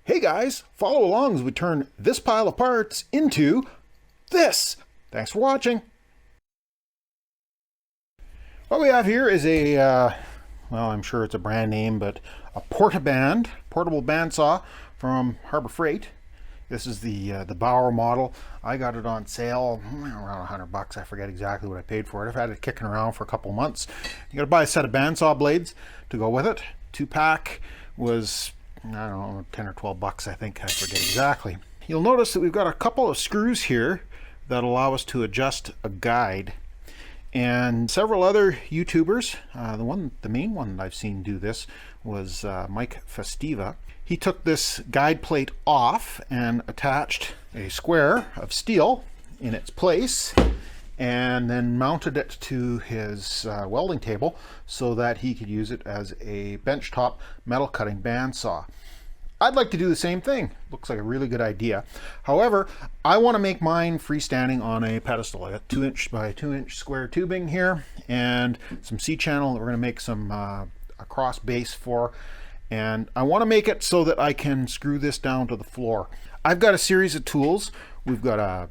Hey guys, follow along as we turn this pile of parts into this. Thanks for watching. What we have here is a, well, I'm sure it's a brand name, but a porta-band, portable bandsaw from Harbor Freight. This is the Bauer model. I got it on sale around $100. I forget exactly what I paid for it. I've had it kicking around for a couple months. You got to buy a set of bandsaw blades to go with it. 2-pack was, I don't know, 10 or 12 bucks, I think. I forget exactly. You'll notice that we've got a couple of screws here that allow us to adjust a guide. And several other YouTubers, the main one that I've seen do this was Mike Festiva. He took this guide plate off and attached a square of steel in its place and then mounted it to his welding table so that he could use it as a benchtop metal cutting bandsaw. I'd like to do the same thing. Looks like a really good idea. However, I want to make mine freestanding on a pedestal. I got 2-inch by 2-inch square tubing here and some C-channel that we're going to make some a cross base for. And I want to make it so that I can screw this down to the floor. I've got a series of tools. We've got a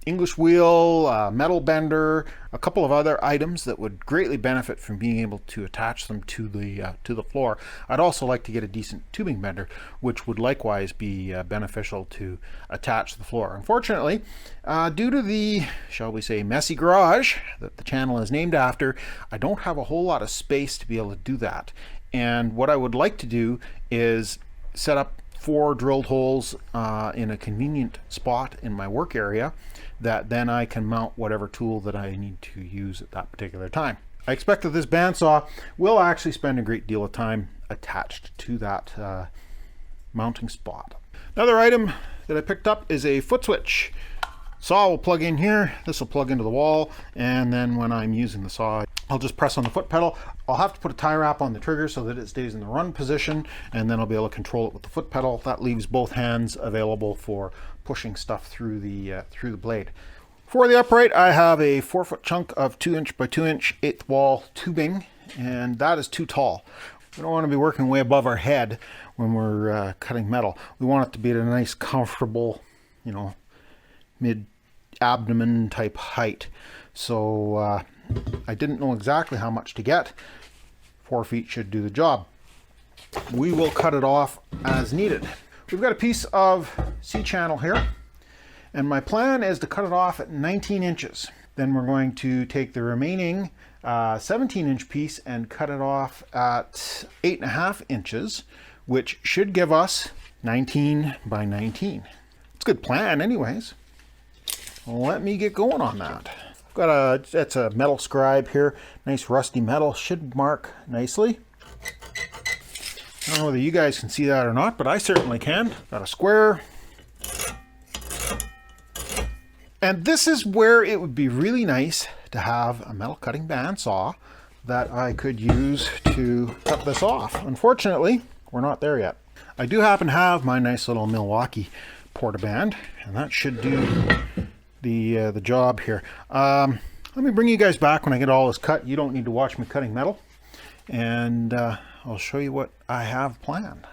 English wheel, a metal bender, a couple of other items that would greatly benefit from being able to attach them to the floor. I'd also like to get a decent tubing bender, which would likewise be beneficial to attach to the floor. Unfortunately, due to the, shall we say, messy garage that the channel is named after, I don't have a whole lot of space to be able to do that. And what I would like to do is set up 4 drilled holes in a convenient spot in my work area that then I can mount whatever tool that I need to use at that particular time. I expect that this bandsaw will actually spend a great deal of time attached to that mounting spot. Another item that I picked up is a foot switch. Saw will plug in here, this will plug into the wall, and then when I'm using the saw, I'll just press on the foot pedal. I'll have to put a tie wrap on the trigger so that it stays in the run position, and then I'll be able to control it with the foot pedal. That leaves both hands available for pushing stuff through the blade. For the upright, I have a 4-foot chunk of 2-inch by 2-inch 1/8 wall tubing, and that is too tall. We don't want to be working way above our head when we're cutting metal. We want it to be at a nice, comfortable, you know, mid-abdomen type height. So I didn't know exactly how much to get. 4 feet should do the job. We will cut it off as needed. We've got a piece of C-channel here, and my plan is to cut it off at 19 inches. Then we're going to take the remaining 17-inch piece and cut it off at 8.5 inches, which should give us 19 by 19. It's a good plan anyways. Let me get going on that. I've got it's a metal scribe here, nice rusty metal, should mark nicely. I don't know whether you guys can see that or not, but I certainly can. Got a square. And this is where it would be really nice to have a metal cutting bandsaw that I could use to cut this off. Unfortunately, we're not there yet. I do happen to have my nice little Milwaukee porta-band, and that should do the job here. Let me bring you guys back when I get all this cut. You don't need to watch me cutting metal, and I'll show you what I have planned.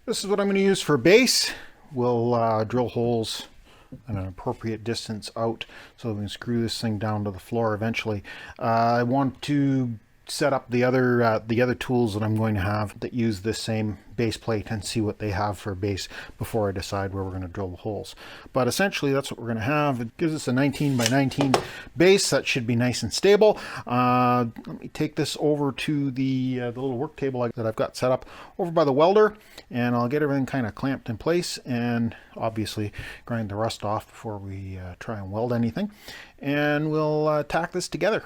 This is what I'm going to use for base. We'll drill holes at an appropriate distance out so we can screw this thing down to the floor eventually. I want to set up the other tools that I'm going to have that use this same base plate and see what they have for a base before I decide where we're going to drill the holes. But essentially that's what we're going to have. It gives us a 19 by 19 base that should be nice and stable. Let me take this over to the little work table that I've got set up over by the welder, and I'll get everything kind of clamped in place and obviously grind the rust off before we try and weld anything, and we'll tack this together.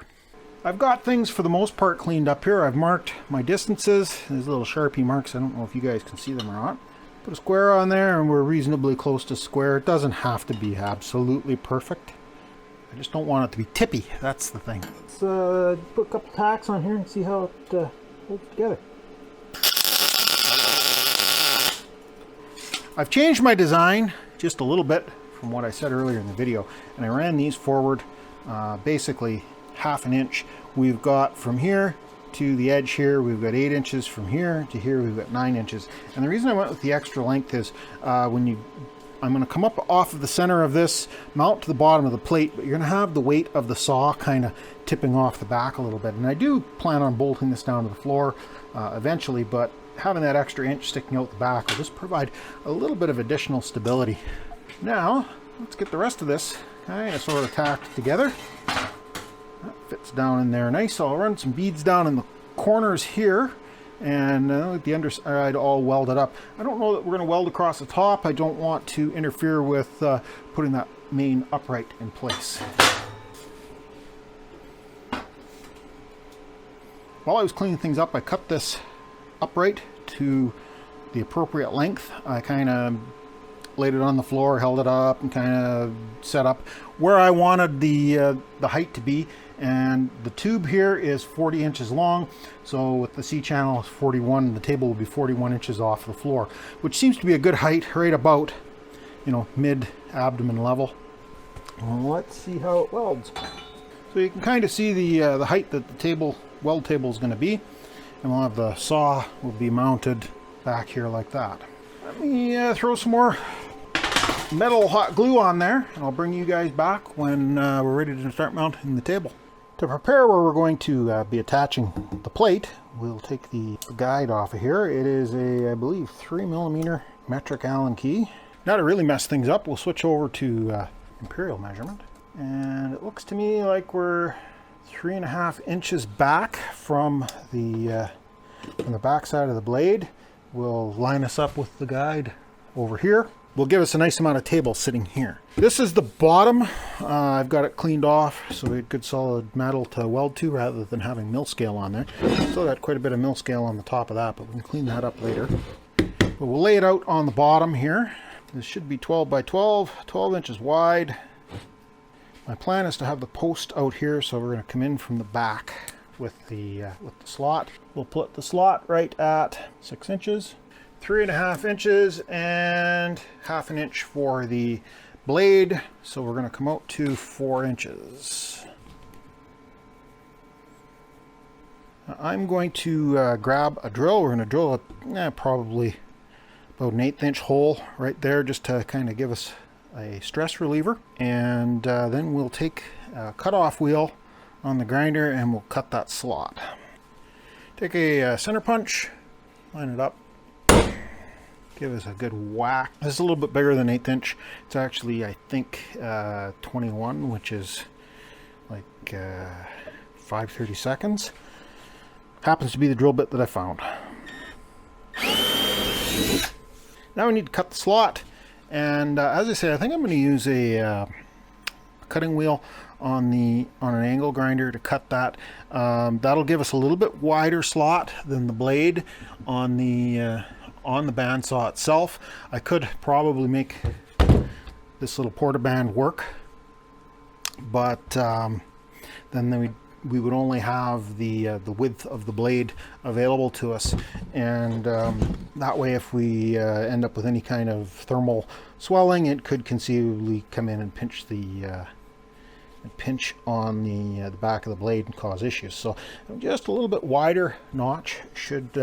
I've got things for the most part cleaned up here. I've marked my distances. There's little Sharpie marks. I don't know if you guys can see them or not. Put a square on there and we're reasonably close to square. It doesn't have to be absolutely perfect. I just don't want it to be tippy. That's the thing. Let's put a couple tacks on here and see how it holds together. I've changed my design just a little bit from what I said earlier in the video, and I ran these forward basically 1/2 inch. We've got from here to the edge here, we've got 8 inches. From here to here, we've got 9 inches. And the reason I went with the extra length is I'm going to come up off of the center of this, mount to the bottom of the plate, but you're going to have the weight of the saw kind of tipping off the back a little bit. And I do plan on bolting this down to the floor eventually, but having that extra inch sticking out the back will just provide a little bit of additional stability. Now, let's get the rest of this kind of sort of tacked together. That fits down in there nice. So I'll run some beads down in the corners here, and the underside all welded up. I don't know that we're going to weld across the top. I don't want to interfere with putting that main upright in place. While I was cleaning things up, I cut this upright to the appropriate length. I kind of laid it on the floor, held it up, and kind of set up where I wanted the height to be. And the tube here is 40 inches long, so with the C-channel is 41, the table will be 41 inches off the floor, which seems to be a good height, right about, you know, mid-abdomen level. Well, let's see how it welds. So you can kind of see the height that the weld table is going to be, and we'll have the saw will be mounted back here like that. Let me throw some more metal hot glue on there, and I'll bring you guys back when we're ready to start mounting the table. To prepare where we're going to be attaching the plate, we'll take the guide off of here. It is a, I believe, 3mm metric Allen key. Now to really mess things up, we'll switch over to imperial measurement. And it looks to me like we're 3.5 inches back from the back side of the blade. We'll line us up with the guide over here. Will give us a nice amount of table sitting here. This is the bottom. I've got it cleaned off so we had good solid metal to weld to rather than having mill scale on there. Still got quite a bit of mill scale on the top of that, but we can clean that up later. But we'll lay it out on the bottom here. This should be 12 by 12, 12 inches wide. My plan is to have the post out here, so we're going to come in from the back with the slot. We'll put the slot right at 6 inches. 3.5 inches and 1/2 inch for the blade, so we're going to come out to 4 inches. I'm going to grab a drill. We're going to drill probably about an 1/8 inch hole right there, just to kind of give us a stress reliever, and then we'll take a cut-off wheel on the grinder and we'll cut that slot. Take a center punch, line it up, give us a good whack. This is a little bit bigger than 1/8 inch. It's actually, I think, 21, which is like 5/32. Happens to be the drill bit that I found. Now we need to cut the slot, and as I say, I think I'm going to use a cutting wheel on an angle grinder to cut that. That'll give us a little bit wider slot than the blade on the bandsaw itself. I could probably make this little porta-band work, but then we would only have the width of the blade available to us, and that way if we end up with any kind of thermal swelling, it could conceivably come in and pinch on the back of the blade and cause issues. So just a little bit wider notch should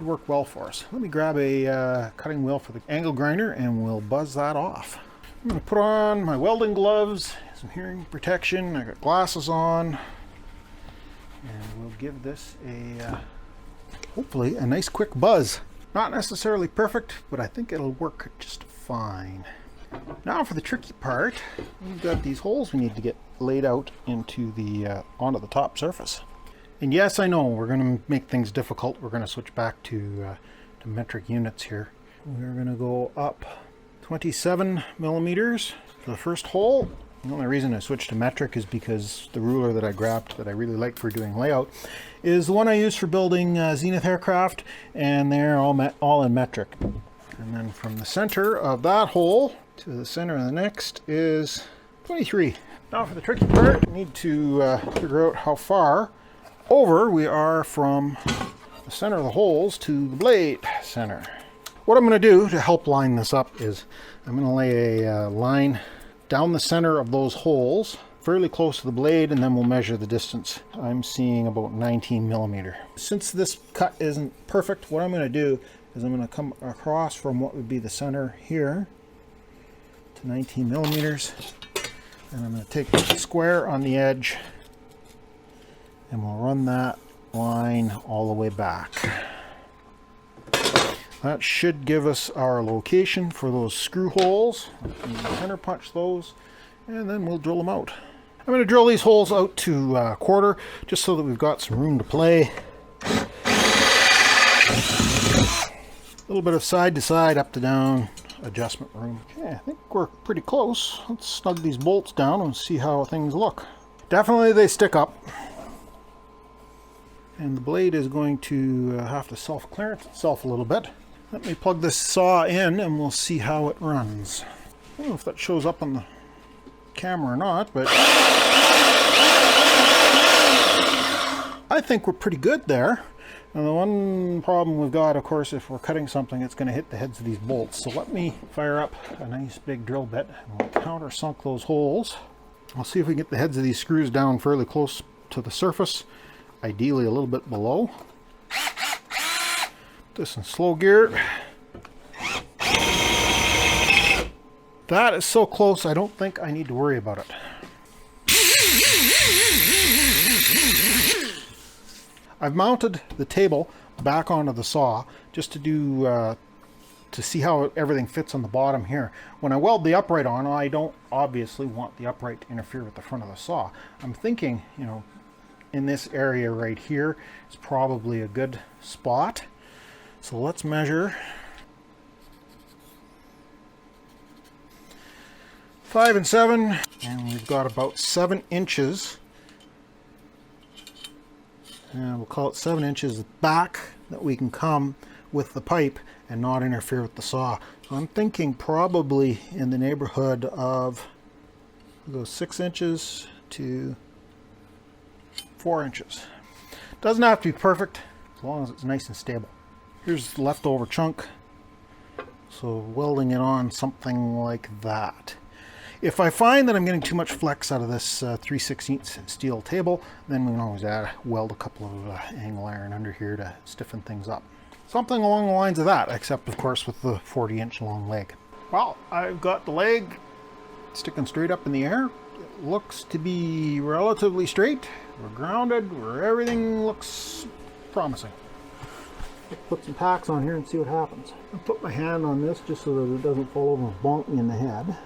work well for us. Let me grab a cutting wheel for the angle grinder and we'll buzz that off. I'm going to put on my welding gloves, some hearing protection, I got glasses on, and we'll give this hopefully a nice quick buzz. Not necessarily perfect, but I think it'll work just fine. Now for the tricky part, we've got these holes we need to get laid out into onto the top surface. And yes, I know we're going to make things difficult. We're going to switch back to metric units here. We're going to go up 27 millimeters for the first hole. The only reason I switched to metric is because the ruler that I grabbed that I really like for doing layout is the one I use for building Zenith aircraft, and they're all in metric. And then from the center of that hole to the center of the next is 23. Now for the tricky part, we need to figure out how far over we are from the center of the holes to the blade center. What I'm going to do to help line this up is I'm going to lay a line down the center of those holes fairly close to the blade, and then we'll measure the distance. I'm seeing about 19 millimeter. Since this cut isn't perfect, what I'm going to do is I'm going to come across from what would be the center here to 19 millimeters, and I'm going to take the square on the edge and we'll run that line all the way back. That should give us our location for those screw holes. We'll center punch those, and then we'll drill them out. I'm going to drill these holes out to quarter, just so that we've got some room to play. A little bit of side to side, up to down adjustment room. Okay, I think we're pretty close. Let's snug these bolts down and see how things look. Definitely they stick up. And the blade is going to have to self-clearance itself a little bit. Let me plug this saw in and we'll see how it runs. I don't know if that shows up on the camera or not, but I think we're pretty good there. And the one problem we've got, of course, if we're cutting something, it's going to hit the heads of these bolts. So let me fire up a nice big drill bit and we'll countersunk those holes. I'll see if we can get the heads of these screws down fairly close to the surface, ideally a little bit below. Put this in slow gear. That is so close, I don't think I need to worry about it. I've mounted the table back onto the saw just to do to see how everything fits on the bottom here. When I weld the upright on, I don't obviously want the upright to interfere with the front of the saw. I'm thinking, you know, in this area right here is probably a good spot. So let's measure 5 and 7, and we've got about 7 inches. And we'll call it 7 inches back that we can come with the pipe and not interfere with the saw. So I'm thinking probably in the neighborhood of 6 inches to 4 inches. Doesn't have to be perfect as long as it's nice and stable. Here's the leftover chunk. So welding it on something like that. If I find that I'm getting too much flex out of this 3/16 steel table, then we can always weld a couple of angle iron under here to stiffen things up. Something along the lines of that, except of course with the 40-inch long leg. Well, I've got the leg sticking straight up in the air. It looks to be relatively straight. We're grounded, everything looks promising. Let's put some tacks on here and see what happens. I'll put my hand on this just so that it doesn't fall over and bonk me in the head.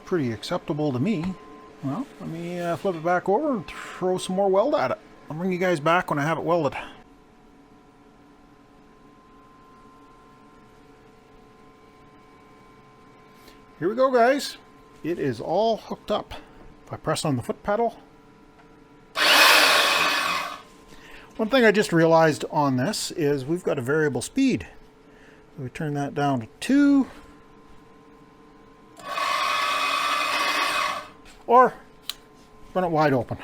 Pretty acceptable to me. Well, let me flip it back over and throw some more weld at it. I'll bring you guys back when I have it welded. Here we go, guys. It is all hooked up. If I press on the foot pedal. One thing I just realized on this is we've got a variable speed. So we turn that down to 2. Or run it wide open.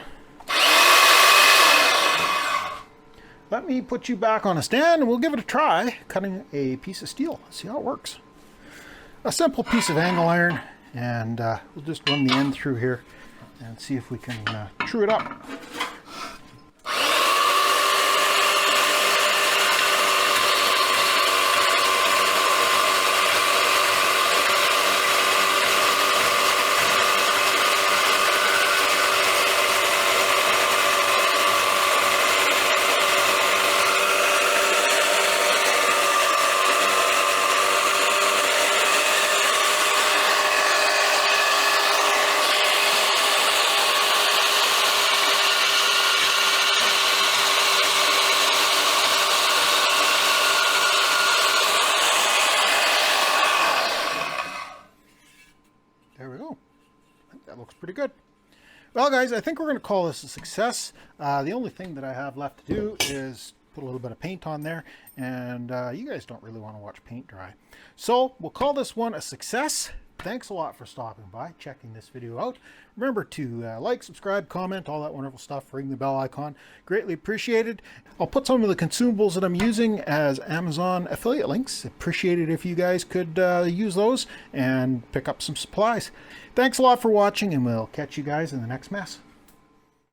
Let me put you back on a stand and we'll give it a try cutting a piece of steel. See how it works. A simple piece of angle iron, and we'll just run the end through here and see if we can true it up. There we go. I think that looks pretty good. Well, guys, I think we're going to call this a success. The only thing that I have left to do is put a little bit of paint on there, and you guys don't really want to watch paint dry. So we'll call this one a success. thanks a lot for stopping by, checking this video out. Remember to like, subscribe, comment, all that wonderful stuff. Ring the bell icon. Greatly appreciated. I'll put some of the consumables that I'm using as Amazon affiliate links. Appreciate it if you guys could use those and pick up some supplies. Thanks a lot for watching, and we'll catch you guys in the next mess.